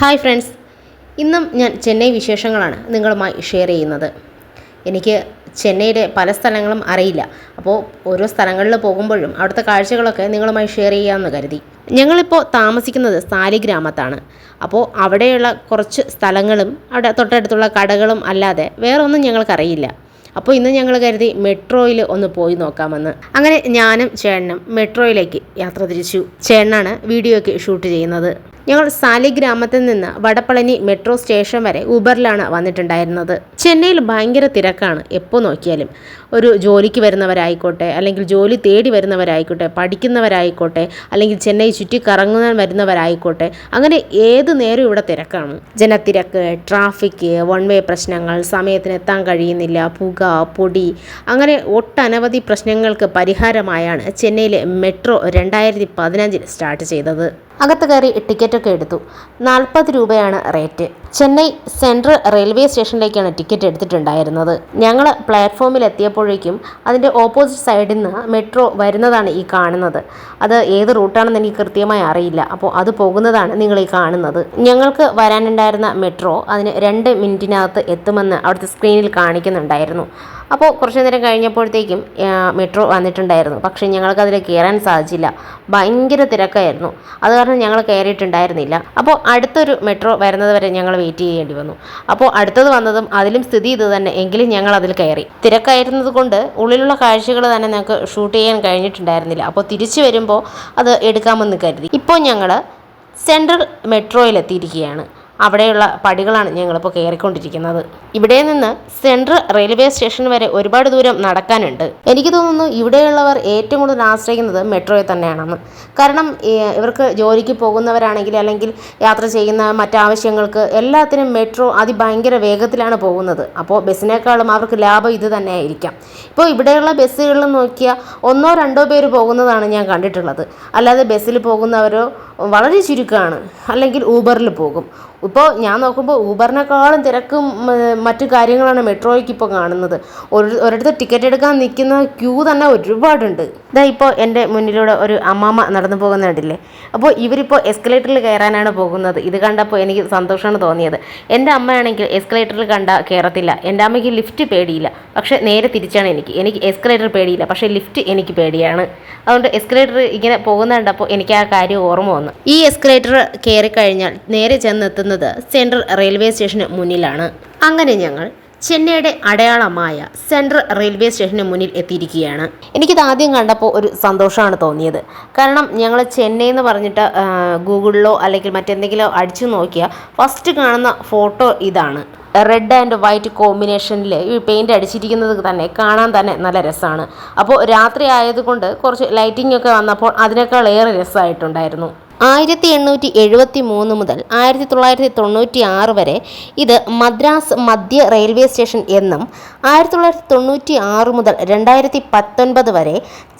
Hi friends, ഇന്നും ഞാൻ ചെന്നൈ വിശേഷങ്ങളാണ് നിങ്ങളുമായി ഷെയർ ചെയ്യുന്നത്. എനിക്ക് ചെന്നൈയിലെ പല സ്ഥലങ്ങളും അറിയില്ല. അപ്പോൾ ഓരോ സ്ഥലങ്ങളിൽ പോകുമ്പോഴും അവിടുത്തെ കാഴ്ചകളൊക്കെ നിങ്ങളുമായി ഷെയർ ചെയ്യാമെന്ന് കരുതി. ഞങ്ങളിപ്പോൾ താമസിക്കുന്നത് സാലിഗ്രാമത്താണ്. അപ്പോൾ അവിടെയുള്ള കുറച്ച് സ്ഥലങ്ങളും അവിടെ തൊട്ടടുത്തുള്ള കടകളും അല്ലാതെ വേറെ ഒന്നും ഞങ്ങൾക്കറിയില്ല. അപ്പോൾ ഇന്ന് ഞങ്ങൾ കരുതി മെട്രോയിൽ ഒന്ന് പോയി നോക്കാമെന്ന്. അങ്ങനെ ഞാനും ചേട്ടനും മെട്രോയിലേക്ക് യാത്ര തിരിച്ചു. ചേട്ടനാണ് വീഡിയോ ഒക്കെ ഷൂട്ട് ചെയ്യുന്നത്. ഞങ്ങൾ സാലിഗ്രാമത്തിൽ നിന്ന് വടപ്പളനി മെട്രോ സ്റ്റേഷൻ വരെ ഊബറിലാണ് വന്നിട്ടുണ്ടായിരുന്നത്. ചെന്നൈയിൽ ഭയങ്കര തിരക്കാണ്. എപ്പോൾ നോക്കിയാലും ഒരു ജോലിക്ക് വരുന്നവരായിക്കോട്ടെ, അല്ലെങ്കിൽ ജോലി തേടി വരുന്നവരായിക്കോട്ടെ, പഠിക്കുന്നവരായിക്കോട്ടെ, അല്ലെങ്കിൽ ചെന്നൈ ചുറ്റി കറങ്ങാൻ വരുന്നവരായിക്കോട്ടെ, അങ്ങനെ ഏത് നേരം ഇവിടെ തിരക്കാണ്. ജനത്തിരക്ക്, ട്രാഫിക്, വൺ വേ പ്രശ്നങ്ങൾ, സമയത്തിന് എത്താൻ കഴിയുന്നില്ല, പുക, പൊടി, അങ്ങനെ ഒട്ടനവധി പ്രശ്നങ്ങൾക്ക് പരിഹാരമായാണ് ചെന്നൈയിലെ മെട്രോ 2015 സ്റ്റാർട്ട് ചെയ്തത്. അകത്ത് കയറി ടിക്കറ്റൊക്കെ എടുത്തു. 40 രൂപയാണ് റേറ്റ്. ചെന്നൈ സെൻട്രൽ റെയിൽവേ സ്റ്റേഷനിലേക്കാണ് ടിക്കറ്റ് എടുത്തിട്ടുണ്ടായിരുന്നത്. ഞങ്ങൾ പ്ലാറ്റ്ഫോമിൽ എത്തിയപ്പോഴേക്കും അതിൻ്റെ ഓപ്പോസിറ്റ് സൈഡിൽ നിന്ന് മെട്രോ വരുന്നതാണ് ഈ കാണുന്നത്. അത് ഏത് റൂട്ടാണെന്ന് എനിക്ക് കൃത്യമായി അറിയില്ല. അപ്പോൾ അത് പോകുന്നതാണ് നിങ്ങൾ ഈ കാണുന്നത്. ഞങ്ങൾക്ക് വരാനുണ്ടായിരുന്ന മെട്രോ അതിന് 2 മിനിറ്റിനകത്ത് എത്തുമെന്ന് അവിടുത്തെ സ്ക്രീനിൽ കാണിക്കുന്നുണ്ടായിരുന്നു. അപ്പോൾ കുറച്ച് നേരം കഴിഞ്ഞപ്പോഴത്തേക്കും മെട്രോ വന്നിട്ടുണ്ടായിരുന്നു. പക്ഷേ ഞങ്ങൾക്കതിൽ കയറാൻ സാധിച്ചില്ല. ഭയങ്കര തിരക്കായിരുന്നു. അത് കാരണം ഞങ്ങൾ കയറിയിട്ടുണ്ടായിരുന്നില്ല. അപ്പോൾ അടുത്തൊരു മെട്രോ വരുന്നത് വരെ ഞങ്ങൾ വെയിറ്റ് ചെയ്യേണ്ടി വന്നു. അപ്പോൾ അടുത്തത് വന്നതും അതിലും സ്ഥിതി ഇത് തന്നെ. എങ്കിലും ഞങ്ങൾ അതിൽ കയറി. തിരക്കായിരുന്നത് കൊണ്ട് ഉള്ളിലുള്ള കാഴ്ചകൾ തന്നെ ഞങ്ങൾക്ക് ഷൂട്ട് ചെയ്യാൻ കഴിഞ്ഞിട്ടുണ്ടായിരുന്നില്ല. അപ്പോൾ തിരിച്ചു വരുമ്പോൾ അത് എടുക്കാമെന്ന് കരുതി. ഇപ്പോൾ ഞങ്ങൾ സെൻട്രൽ മെട്രോയിലെത്തിയിരിക്കുകയാണ്. അവിടെയുള്ള പടികളാണ് ഞങ്ങളിപ്പോൾ കയറിക്കൊണ്ടിരിക്കുന്നത്. ഇവിടെ നിന്ന് സെൻട്രൽ റെയിൽവേ സ്റ്റേഷൻ വരെ ഒരുപാട് ദൂരം നടക്കാനുണ്ട്. എനിക്ക് തോന്നുന്നു ഇവിടെയുള്ളവർ ഏറ്റവും കൂടുതൽ ആശ്രയിക്കുന്നത് മെട്രോയെ തന്നെയാണെന്ന്. കാരണം ഇവർക്ക് ജോലിക്ക് പോകുന്നവരാണെങ്കിൽ, അല്ലെങ്കിൽ യാത്ര ചെയ്യുന്ന മറ്റാവശ്യങ്ങൾക്ക് എല്ലാത്തിനും മെട്രോ അതിഭയങ്കര വേഗത്തിലാണ് പോകുന്നത്. അപ്പോൾ ബസ്സിനേക്കാളും അവർക്ക് ലാഭം ഇത് തന്നെയായിരിക്കാം. ഇപ്പോൾ ഇവിടെയുള്ള ബസ്സുകളിൽ നോക്കിയാൽ 1-2 പേര് പോകുന്നതാണ് ഞാൻ കണ്ടിട്ടുള്ളത്. അല്ലാതെ ബസ്സിൽ പോകുന്നവരോ വളരെ ചുരുക്കമാണ്. അല്ലെങ്കിൽ ഊബറിൽ പോകും. ഇപ്പോൾ ഞാൻ നോക്കുമ്പോൾ ഊബറിനേക്കാളും തിരക്കും മറ്റു കാര്യങ്ങളാണ് മെട്രോയ്ക്ക് ഇപ്പോൾ കാണുന്നത്. ഒരിടത്ത് ടിക്കറ്റ് എടുക്കാൻ നിൽക്കുന്ന ക്യൂ തന്നെ ഒരുപാടുണ്ട്. ഇതാ ഇപ്പോൾ എൻ്റെ മുന്നിലൂടെ ഒരു അമ്മാമ്മ നടന്നു പോകുന്ന കണ്ടില്ലേ. അപ്പോൾ ഇവരിപ്പോൾ എസ്കലേറ്ററിൽ കയറാനാണ് പോകുന്നത്. ഇത് കണ്ടപ്പോൾ എനിക്ക് സന്തോഷമാണ് തോന്നിയത്. എൻ്റെ അമ്മയാണെങ്കിൽ എസ്കലേറ്ററിൽ കയറത്തില്ല. എൻ്റെ അമ്മയ്ക്ക് ലിഫ്റ്റ് പേടിയില്ല. പക്ഷേ നേരെ തിരിച്ചാണ് എനിക്ക് എസ്കലേറ്റർ പേടിയില്ല, പക്ഷേ ലിഫ്റ്റ് എനിക്ക് പേടിയാണ്. അതുകൊണ്ട് എസ്കലേറ്റർ ഇങ്ങനെ പോകുന്ന കണ്ടപ്പോൾ എനിക്ക് ആ കാര്യം ഓർമ്മ വന്നു. ഈ എസ്കലേറ്റർ കയറി കഴിഞ്ഞാൽ നേരെ ചെന്നെത്തുന്നത് സെൻട്രൽ റെയിൽവേ സ്റ്റേഷന് മുന്നിലാണ്. അങ്ങനെ ഞങ്ങൾ ചെന്നൈയുടെ അടയാളമായ സെൻട്രൽ റെയിൽവേ സ്റ്റേഷന് മുന്നിൽ എത്തിയിരിക്കുകയാണ്. എനിക്കിത് ആദ്യം കണ്ടപ്പോൾ ഒരു സന്തോഷമാണ് തോന്നിയത്. കാരണം ഞങ്ങൾ ചെന്നൈ എന്ന് പറഞ്ഞിട്ട് ഗൂഗിളിലോ അല്ലെങ്കിൽ മറ്റെന്തെങ്കിലോ അടിച്ചു നോക്കിയാൽ ഫസ്റ്റ് കാണുന്ന ഫോട്ടോ ഇതാണ്. റെഡ് ആൻഡ് വൈറ്റ് കോമ്പിനേഷനിൽ ഈ പെയിൻറ് അടിച്ചിരിക്കുന്നത് തന്നെ കാണാൻ തന്നെ നല്ല രസമാണ്. അപ്പോൾ രാത്രി ആയതുകൊണ്ട് കുറച്ച് ലൈറ്റിംഗ് ഒക്കെ വന്നപ്പോൾ അതിനേക്കാൾ ഏറെ രസമായിട്ടുണ്ടായിരുന്നു. 1873 മുതൽ 1996 വരെ ഇത് മദ്രാസ് മധ്യ റെയിൽവേ സ്റ്റേഷൻ എന്നും 1996 മുതൽ 2019 വരെ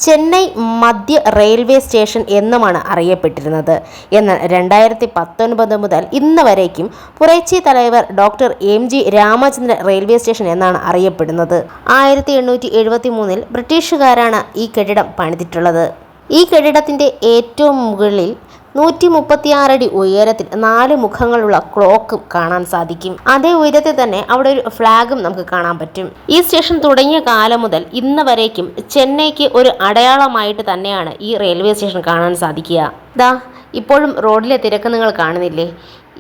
ചെന്നൈ മധ്യ റെയിൽവേ സ്റ്റേഷൻ എന്നുമാണ് അറിയപ്പെട്ടിരുന്നത്. എന്നാൽ 2019 മുതൽ ഇന്ന് വരേക്കും Puratchi Thalaivar doctor MG Ramachandran railway station എന്നാണ് അറിയപ്പെടുന്നത്. 1873 ബ്രിട്ടീഷുകാരാണ് ഈ കെട്ടിടം പണിതിട്ടുള്ളത്. ഈ കെട്ടിടത്തിൻ്റെ ഏറ്റവും മുകളിൽ 136 അടി ഉയരത്തിൽ 4 മുഖങ്ങളുള്ള ക്ലോക്കും കാണാൻ സാധിക്കും. അതേ ഉയരത്തിൽ തന്നെ അവിടെ ഒരു ഫ്ലാഗും നമുക്ക് കാണാൻ പറ്റും. ഈ സ്റ്റേഷൻ തുടങ്ങിയ കാലം മുതൽ ഇന്ന് വരേക്കും ചെന്നൈക്ക് ഒരു അടയാളമായിട്ട് തന്നെയാണ് ഈ റെയിൽവേ സ്റ്റേഷൻ കാണാൻ സാധിക്കുക. ദാ ഇപ്പോഴും റോഡിലെ തിരക്ക് നിങ്ങൾ കാണുന്നില്ലേ?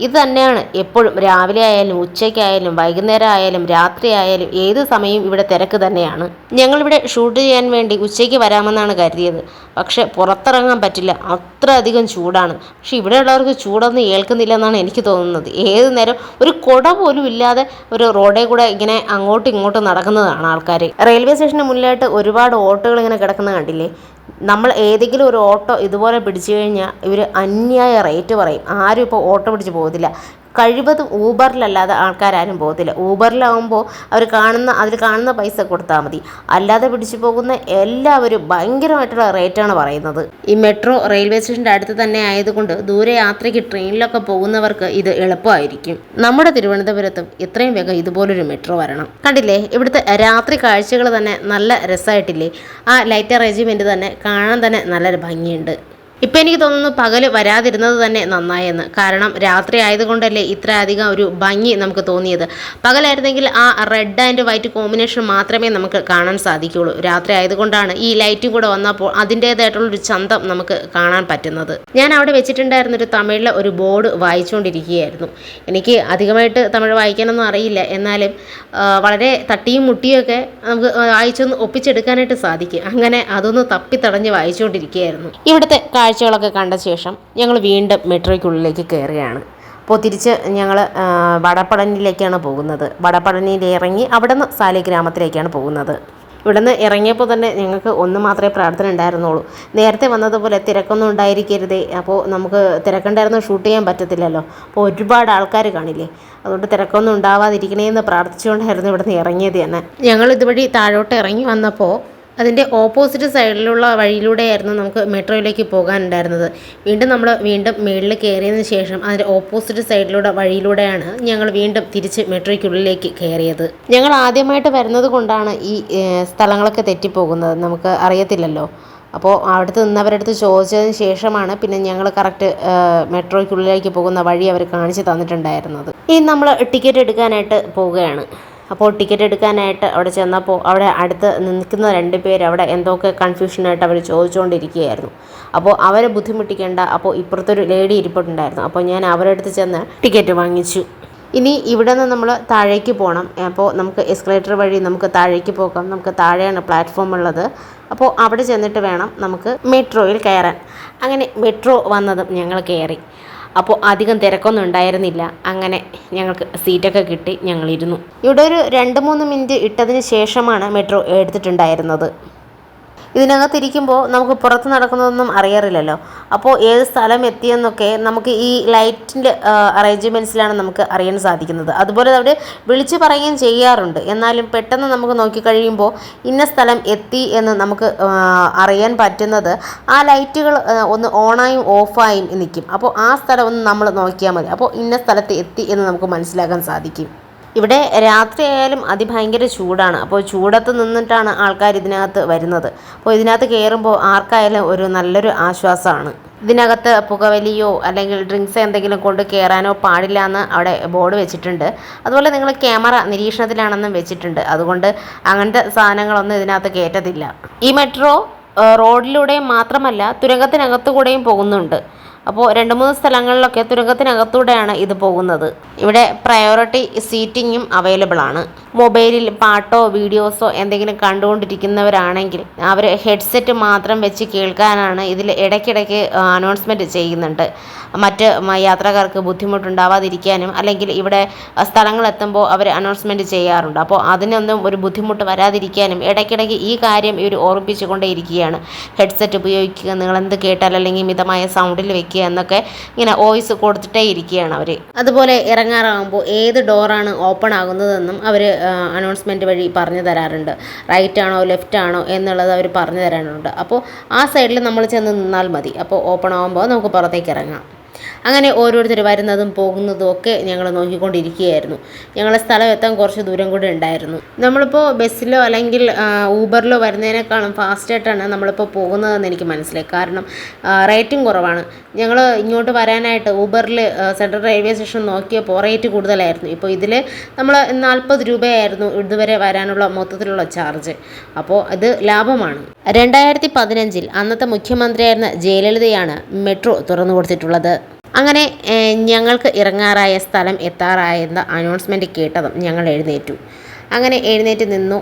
ഇത് തന്നെയാണ് എപ്പോഴും. രാവിലെ ആയാലും ഉച്ചയ്ക്കായാലും വൈകുന്നേരം ആയാലും രാത്രി ആയാലും ഏത് സമയവും ഇവിടെ തിരക്ക് തന്നെയാണ്. ഞങ്ങളിവിടെ ഷൂട്ട് ചെയ്യാൻ വേണ്ടി ഉച്ചയ്ക്ക് വരാമെന്നാണ് കരുതിയത്. പക്ഷെ പുറത്തിറങ്ങാൻ പറ്റില്ല, അത്ര അധികം ചൂടാണ്. പക്ഷെ ഇവിടെയുള്ളവർക്ക് ചൂടൊന്നും ഏൽക്കുന്നില്ല എന്നാണ് എനിക്ക് തോന്നുന്നത്. ഏത് നേരം ഒരു കുട പോലും ഇല്ലാതെ ഒരു റോഡേ കൂടെ ഇങ്ങനെ അങ്ങോട്ടും ഇങ്ങോട്ടും നടക്കുന്നതാണ് ആൾക്കാർ. റെയിൽവേ സ്റ്റേഷന് മുന്നിലായിട്ട് ഒരുപാട് ഓട്ടോകൾ ഇങ്ങനെ കിടക്കുന്നത് കണ്ടില്ലേ? നമ്മൾ ഏതെങ്കിലും ഒരു ഓട്ടോ ഇതുപോലെ പിടിച്ചു കഴിഞ്ഞാൽ ഇവർ അന്യായ റേറ്റ് പറയും. ആരും ഇപ്പോൾ ഓട്ടോ പിടിച്ച് പോകത്തില്ല. കഴിവതും ഊബറിലല്ലാതെ ആൾക്കാരും പോകത്തില്ല. ഊബറിലാവുമ്പോൾ അതിൽ കാണുന്ന പൈസ കൊടുത്താൽ മതി. അല്ലാതെ പിടിച്ചു പോകുന്ന എല്ലാവരും ഭയങ്കരമായിട്ടുള്ള റേറ്റാണ് പറയുന്നത്. ഈ മെട്രോ റെയിൽവേ സ്റ്റേഷൻ്റെ അടുത്ത് തന്നെ ആയതുകൊണ്ട് ദൂരെ യാത്രയ്ക്ക് ട്രെയിനിലൊക്കെ പോകുന്നവർക്ക് ഇത് എളുപ്പമായിരിക്കും. നമ്മുടെ തിരുവനന്തപുരത്തും ഇത്രയും വേഗം ഇതുപോലൊരു മെട്രോ വരണം. കണ്ടില്ലേ, ഇവിടുത്തെ രാത്രി കാഴ്ചകൾ തന്നെ നല്ല രസമായിട്ടില്ലേ? ആ ലൈറ്റ് അറേഞ്ച്മെൻറ്റ് തന്നെ കാണാൻ തന്നെ നല്ലൊരു ഭംഗിയുണ്ട്. ഇപ്പം എനിക്ക് തോന്നുന്നു പകൽ വരാതിരുന്നത് തന്നെ നന്നായെന്ന്. കാരണം രാത്രി ആയതുകൊണ്ടല്ലേ ഇത്ര അധികം ഒരു ഭംഗി നമുക്ക് തോന്നിയത്. പകലായിരുന്നെങ്കിൽ ആ റെഡ് ആൻഡ് വൈറ്റ് കോമ്പിനേഷൻ മാത്രമേ നമുക്ക് കാണാൻ സാധിക്കുകയുള്ളൂ. രാത്രി ആയതുകൊണ്ടാണ് ഈ ലൈറ്റും കൂടെ വന്നപ്പോൾ അതിൻ്റേതായിട്ടുള്ളൊരു ചന്തം നമുക്ക് കാണാൻ പറ്റുന്നത്. ഞാൻ അവിടെ വെച്ചിട്ടുണ്ടായിരുന്നൊരു തമിഴിലെ ഒരു ബോർഡ് വായിച്ചുകൊണ്ടിരിക്കുകയായിരുന്നു. എനിക്ക് അധികമായിട്ട് തമിഴ് വായിക്കാനൊന്നും അറിയില്ല, എന്നാലും വളരെ തട്ടിയും മുട്ടിയൊക്കെ നമുക്ക് വായിച്ചൊന്ന് ഒപ്പിച്ചെടുക്കാനായിട്ട് സാധിക്കും. അങ്ങനെ അതൊന്ന് തപ്പിത്തടഞ്ഞ് വായിച്ചുകൊണ്ടിരിക്കുകയായിരുന്നു. ഇവിടുത്തെ കാഴ്ചകളൊക്കെ കണ്ട ശേഷം ഞങ്ങൾ വീണ്ടും മെട്രോയ്ക്കുള്ളിലേക്ക് കയറുകയാണ്. അപ്പോൾ തിരിച്ച് ഞങ്ങൾ വടപഴനിയിലേക്കാണ് പോകുന്നത്. വടപഴനിയിൽ ഇറങ്ങി അവിടെ നിന്ന് സാലിഗ്രാമത്തിലേക്കാണ് പോകുന്നത്. ഇവിടെ നിന്ന് ഇറങ്ങിയപ്പോൾ തന്നെ ഞങ്ങൾക്ക് ഒന്ന് മാത്രമേ പ്രാർത്ഥന ഉണ്ടായിരുന്നുള്ളൂ. നേരത്തെ വന്നതുപോലെ തിരക്കൊന്നും ഉണ്ടായിരിക്കരുതേ, അപ്പോൾ നമുക്ക് തിരക്കുണ്ടായിരുന്നു ഷൂട്ട് ചെയ്യാൻ പറ്റത്തില്ലല്ലോ. അപ്പോൾ ഒരുപാട് ആൾക്കാർ കാണില്ലേ, അതുകൊണ്ട് തിരക്കൊന്നും ഉണ്ടാവാതിരിക്കണേ എന്ന് പ്രാർത്ഥിച്ചുകൊണ്ടായിരുന്നു ഇവിടെ നിന്ന് ഇറങ്ങിയത് തന്നെ. ഞങ്ങൾ ഇതുവഴി താഴോട്ട് ഇറങ്ങി വന്നപ്പോൾ അതിൻ്റെ ഓപ്പോസിറ്റ് സൈഡിലുള്ള വഴിയിലൂടെയായിരുന്നു നമുക്ക് മെട്രോയിലേക്ക് പോകാനുണ്ടായിരുന്നത്. നമ്മൾ മുകളിൽ കയറിയതിന് ശേഷം അതിൻ്റെ ഓപ്പോസിറ്റ് സൈഡിലൂടെ വഴിയിലൂടെയാണ് ഞങ്ങൾ വീണ്ടും തിരിച്ച് മെട്രോയ്ക്കുള്ളിലേക്ക് കയറിയത്. ഞങ്ങൾ ആദ്യമായിട്ട് വരുന്നത് കൊണ്ടാണ് ഈ സ്ഥലങ്ങളൊക്കെ തെറ്റിപ്പോകുന്നത്, നമുക്ക് അറിയത്തില്ലല്ലോ. അപ്പോൾ അവിടുത്തെ നിന്നവരടുത്ത് ചോദിച്ചതിന് ശേഷമാണ് പിന്നെ ഞങ്ങൾ കറക്റ്റ് മെട്രോയ്ക്കുള്ളിലേക്ക് പോകുന്ന വഴി അവർ കാണിച്ച് തന്നിട്ടുണ്ടായിരുന്നത്. ഇനി നമ്മൾ ടിക്കറ്റ് എടുക്കാനായിട്ട് പോവുകയാണ്. അപ്പോൾ ടിക്കറ്റ് എടുക്കാനായിട്ട് അവിടെ ചെന്നപ്പോൾ അവിടെ അടുത്ത് നിൽക്കുന്ന 2 പേര് അവിടെ എന്തൊക്കെ കൺഫ്യൂഷനായിട്ട് അവർ ചോദിച്ചുകൊണ്ടിരിക്കുകയായിരുന്നു. അപ്പോൾ അവരെ ബുദ്ധിമുട്ടിക്കേണ്ട, അപ്പോൾ ഇപ്പുറത്തൊരു ലേഡി ഇരിപ്പുണ്ടായിരുന്നു. അപ്പോൾ ഞാൻ അവരുടെ അടുത്ത് ചെന്ന് ടിക്കറ്റ് വാങ്ങിച്ചു. ഇനി ഇവിടെ നിന്ന് നമ്മൾ താഴേക്ക് പോകണം. അപ്പോൾ നമുക്ക് എസ്കലേറ്റർ വഴി നമുക്ക് താഴേക്ക് പോകാം. നമുക്ക് താഴെയാണ് പ്ലാറ്റ്ഫോം ഉള്ളത്. അപ്പോൾ അവിടെ ചെന്നിട്ട് വേണം നമുക്ക് മെട്രോയിൽ കയറാൻ. അങ്ങനെ മെട്രോ വന്നതും ഞങ്ങൾ കയറി. അപ്പോൾ അധികം തിരക്കൊന്നും ഉണ്ടായിരുന്നില്ല. അങ്ങനെ ഞങ്ങൾക്ക് സീറ്റൊക്കെ കിട്ടി, ഞങ്ങളിരുന്നു. ഇവിടെ ഒരു 2-3 മിനിറ്റ് ഇട്ടതിന് ശേഷമാണ് മെട്രോ എടുത്തിട്ടുണ്ടായിരുന്നത്. ഇതിനകത്തിരിക്കുമ്പോൾ നമുക്ക് പുറത്ത് നടക്കുന്നതൊന്നും അറിയാറില്ലല്ലോ. അപ്പോൾ ഏത് സ്ഥലം എത്തിയെന്നൊക്കെ നമുക്ക് ഈ ലൈറ്റിൻ്റെ അറേഞ്ച്മെൻറ്റ്സിലാണ് നമുക്ക് അറിയാൻ സാധിക്കുന്നത്. അതുപോലെ അവർ വിളിച്ച് പറയുകയും ചെയ്യാറുണ്ട്. എന്നാലും പെട്ടെന്ന് നമുക്ക് നോക്കിക്കഴിയുമ്പോൾ ഇന്ന സ്ഥലം എത്തി എന്ന് നമുക്ക് അറിയാൻ പറ്റുന്നത് ആ ലൈറ്റുകൾ ഒന്ന് ഓണായും ഓഫായും നിൽക്കും. അപ്പോൾ ആ സ്ഥലം ഒന്ന് നമ്മൾ നോക്കിയാൽ മതി. അപ്പോൾ ഇന്ന സ്ഥലത്ത് എത്തി എന്ന് നമുക്ക് മനസ്സിലാക്കാൻ സാധിക്കും. ഇവിടെ രാത്രിയായാലും അതിഭയങ്കര ചൂടാണ്. അപ്പോൾ ചൂടത്ത് നിന്നിട്ടാണ് ആൾക്കാർ ഇതിനകത്ത് വരുന്നത്. അപ്പോൾ ഇതിനകത്ത് കയറുമ്പോൾ ആർക്കായാലും ഒരു നല്ലൊരു ആശ്വാസമാണ്. ഇതിനകത്ത് പുകവലിയോ അല്ലെങ്കിൽ ഡ്രിങ്ക്സ് എന്തെങ്കിലും കൊണ്ട് കയറാനോ പാടില്ല എന്ന് അവിടെ ബോർഡ് വെച്ചിട്ടുണ്ട്. അതുപോലെ നിങ്ങൾ ക്യാമറ നിരീക്ഷണത്തിലാണെന്നും വെച്ചിട്ടുണ്ട്. അതുകൊണ്ട് അങ്ങനത്തെ സാധനങ്ങളൊന്നും ഇതിനകത്ത് കയറ്റത്തില്ല. ഈ മെട്രോ റോഡിലൂടെ മാത്രമല്ല തുരങ്കത്തിനകത്തുകൂടെയും പോകുന്നുണ്ട്. അപ്പോൾ 2-3 സ്ഥലങ്ങളിലൊക്കെ തുരങ്കത്തിനകത്തൂടെയാണ് ഇത് പോകുന്നത്. ഇവിടെ പ്രയോറിറ്റി സീറ്റിങ്ങും അവൈലബിൾ ആണ്. മൊബൈലിൽ പാട്ടോ വീഡിയോസോ എന്തെങ്കിലും കണ്ടുകൊണ്ടിരിക്കുന്നവരാണെങ്കിൽ അവർ ഹെഡ്സെറ്റ് മാത്രം വെച്ച് കേൾക്കാനാണ് ഇതിൽ ഇടയ്ക്കിടയ്ക്ക് അനൗൺസ്മെൻറ്റ് ചെയ്യുന്നുണ്ട്. മറ്റ് യാത്രക്കാർക്ക് ബുദ്ധിമുട്ടുണ്ടാവാതിരിക്കാനും അല്ലെങ്കിൽ ഇവിടെ സ്ഥലങ്ങളെത്തുമ്പോൾ അവർ അനൗൺസ്മെൻറ്റ് ചെയ്യാറുണ്ട്. അപ്പോൾ അതിനൊന്നും ഒരു ബുദ്ധിമുട്ട് വരാതിരിക്കാനും ഇടയ്ക്കിടയ്ക്ക് ഈ കാര്യം ഇവർ ഓർമ്മിപ്പിച്ചുകൊണ്ടേ ഇരിക്കുകയാണ്. ഹെഡ്സെറ്റ് ഉപയോഗിക്കുക, നിങ്ങളെന്ത് കേട്ടാൽ അല്ലെങ്കിൽ മിതമായ സൗണ്ടിൽ വെക്കുക എന്നൊക്കെ ഇങ്ങനെ വോയിസ് കൊടുത്തിട്ടേ ഇരിക്കുകയാണ് അവർ. അതുപോലെ ഇറങ്ങാറാകുമ്പോൾ ഏത് ഡോറാണ് ഓപ്പൺ ആകുന്നതെന്നും അവർ അനൗൺസ്മെൻറ്റ് വഴി പറഞ്ഞു തരാറുണ്ട്. റൈറ്റ് ആണോ ലെഫ്റ്റ് ആണോ എന്നുള്ളത് അവർ പറഞ്ഞു തരാനുണ്ട്. അപ്പോൾ ആ സൈഡിൽ നമ്മൾ ചെന്ന് നിന്നാൽ മതി. അപ്പോൾ ഓപ്പൺ ആകുമ്പോൾ നമുക്ക് പുറത്തേക്ക് ഇറങ്ങാം. അങ്ങനെ ഓരോരുത്തർ വരുന്നതും പോകുന്നതും ഒക്കെ ഞങ്ങൾ നോക്കിക്കൊണ്ടിരിക്കുകയായിരുന്നു. ഞങ്ങളെ സ്ഥലം എത്താൻ കുറച്ച് ദൂരം കൂടെ ഉണ്ടായിരുന്നു. നമ്മളിപ്പോൾ ബസ്സിലോ അല്ലെങ്കിൽ ഊബറിലോ വരുന്നതിനേക്കാളും ഫാസ്റ്റായിട്ടാണ് നമ്മളിപ്പോൾ പോകുന്നതെന്ന് എനിക്ക് മനസ്സിലായി. കാരണം റേറ്റും കുറവാണ്. ഞങ്ങൾ ഇങ്ങോട്ട് വരാനായിട്ട് ഊബറിൽ സെൻട്രൽ റെയിൽവേ സ്റ്റേഷൻ നോക്കിയപ്പോൾ റേറ്റ് കൂടുതലായിരുന്നു. ഇപ്പോൾ ഇതിൽ നമ്മൾ 40 രൂപയായിരുന്നു ഇതുവരെ വരാനുള്ള മൊത്തത്തിലുള്ള ചാർജ്. അപ്പോൾ ഇത് ലാഭമാണ്. 2015 അന്നത്തെ മുഖ്യമന്ത്രിയായിരുന്ന ജയലളിതയാണ് മെട്രോ തുറന്നു കൊടുത്തിട്ടുള്ളത്. അങ്ങനെ ഞങ്ങൾക്ക് ഇറങ്ങാറായ സ്ഥലം എത്താറായെന്ന അനൗൺസ്മെൻറ്റ് കേട്ടതും ഞങ്ങൾ എഴുന്നേറ്റു. അങ്ങനെ എഴുന്നേറ്റ് നിന്നു.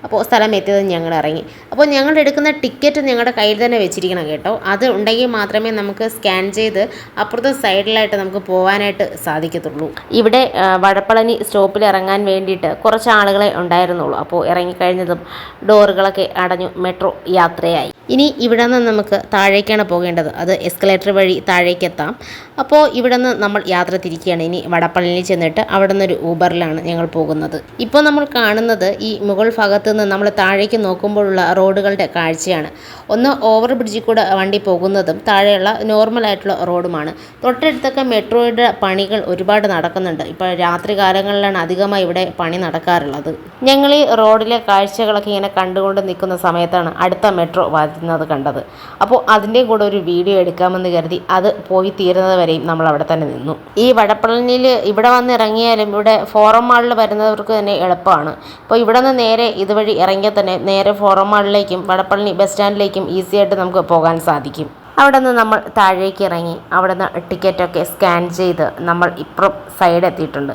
അപ്പോൾ സ്ഥലം എത്തിയത് ഞങ്ങൾ ഇറങ്ങി. അപ്പോൾ ഞങ്ങൾ എടുക്കുന്ന ടിക്കറ്റ് ഞങ്ങളുടെ കയ്യിൽ തന്നെ വെച്ചിരിക്കണം കേട്ടോ. അത് ഉണ്ടെങ്കിൽ മാത്രമേ നമുക്ക് സ്കാൻ ചെയ്ത് അപ്പുറത്തെ സൈഡിലായിട്ട് നമുക്ക് പോകാനായിട്ട് സാധിക്കത്തുള്ളൂ. ഇവിടെ വടപഴനി സ്റ്റോപ്പിൽ ഇറങ്ങാൻ വേണ്ടിയിട്ട് കുറച്ച് ആളുകളെ ഉണ്ടായിരുന്നുള്ളൂ. അപ്പോൾ ഇറങ്ങിക്കഴിഞ്ഞതും ഡോറുകളൊക്കെ അടഞ്ഞു, മെട്രോ യാത്രയായി. ഇനി ഇവിടെ നിന്ന് നമുക്ക് താഴേക്കാണ് പോകേണ്ടത്. അത് എസ്കലേറ്റർ വഴി താഴേക്ക് എത്താം. അപ്പോൾ ഇവിടെ നിന്ന് നമ്മൾ യാത്ര തിരിക്കുകയാണ്. ഇനി വടപഴനിയിൽ ചെന്നിട്ട് അവിടെ നിന്നൊരു ഊബറിലാണ് ഞങ്ങൾ പോകുന്നത്. ഇപ്പോൾ നമ്മൾ കാണുന്നത് ഈ മുകൾ ഭാഗത്ത് നിന്ന് നമ്മൾ താഴേക്ക് നോക്കുമ്പോഴുള്ള റോഡുകളുടെ കാഴ്ചയാണ്. ഒന്ന് ഓവർ ബ്രിഡ്ജിൽ കൂടെ വണ്ടി പോകുന്നതും താഴെയുള്ള നോർമലായിട്ടുള്ള റോഡുമാണ്. തൊട്ടടുത്തൊക്കെ മെട്രോയുടെ പണികൾ ഒരുപാട് നടക്കുന്നുണ്ട്. ഇപ്പോൾ രാത്രി കാലങ്ങളിലാണ് അധികമായി ഇവിടെ പണി നടക്കാറുള്ളത്. ഞങ്ങൾ ഈ റോഡിലെ കാഴ്ചകളൊക്കെ ഇങ്ങനെ കണ്ടുകൊണ്ട് നിൽക്കുന്ന സമയത്താണ് അടുത്ത മെട്രോ വരുന്നത്. നടത്തുന്നത് കണ്ടത്. അപ്പോൾ അതിൻ്റെയും കൂടെ ഒരു വീഡിയോ എടുക്കാമെന്ന് കരുതി അത് പോയി തീരുന്നത് വരെയും നമ്മൾ അവിടെ തന്നെ നിന്നു. ഈ വടപ്പളനിയിൽ ഇവിടെ വന്ന് ഇറങ്ങിയാലും ഇവിടെ ഫോറം മാളിൽ വരുന്നവർക്ക് തന്നെ എളുപ്പമാണ്. അപ്പോൾ ഇവിടെ നിന്ന് നേരെ ഇതുവഴി ഇറങ്ങിയാൽ തന്നെ നേരെ ഫോറം മാളിലേക്കും വടപ്പളനി ബസ് സ്റ്റാൻഡിലേക്കും ഈസി ആയിട്ട് നമുക്ക് പോകാൻ സാധിക്കും. അവിടെ നിന്ന് നമ്മൾ താഴേക്ക് ഇറങ്ങി അവിടെ നിന്ന് ടിക്കറ്റൊക്കെ സ്കാൻ ചെയ്ത് നമ്മൾ ഇപ്പുറം സൈഡ് എത്തിയിട്ടുണ്ട്.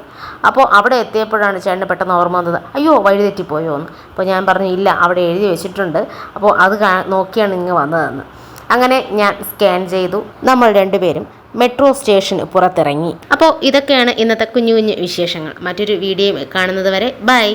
അപ്പോൾ അവിടെ എത്തിയപ്പോഴാണ് ചേട്ടന് പെട്ടെന്ന് ഓർമ്മ വന്നത്, അയ്യോ വഴി തെറ്റിപ്പോയോ എന്ന്. അപ്പോൾ ഞാൻ പറഞ്ഞു ഇല്ല, അവിടെ എഴുതി വെച്ചിട്ടുണ്ട്, അപ്പോൾ അത് നോക്കിയാണ് ഇങ്ങ് വന്നതെന്ന്. അങ്ങനെ ഞാൻ സ്കാൻ ചെയ്തു. നമ്മൾ രണ്ടുപേരും മെട്രോ സ്റ്റേഷന് പുറത്തിറങ്ങി. അപ്പോൾ ഇതൊക്കെയാണ് ഇന്നത്തെ കുഞ്ഞു കുഞ്ഞു വിശേഷങ്ങൾ. മറ്റൊരു വീഡിയോ കാണുന്നത് വരെ ബൈ.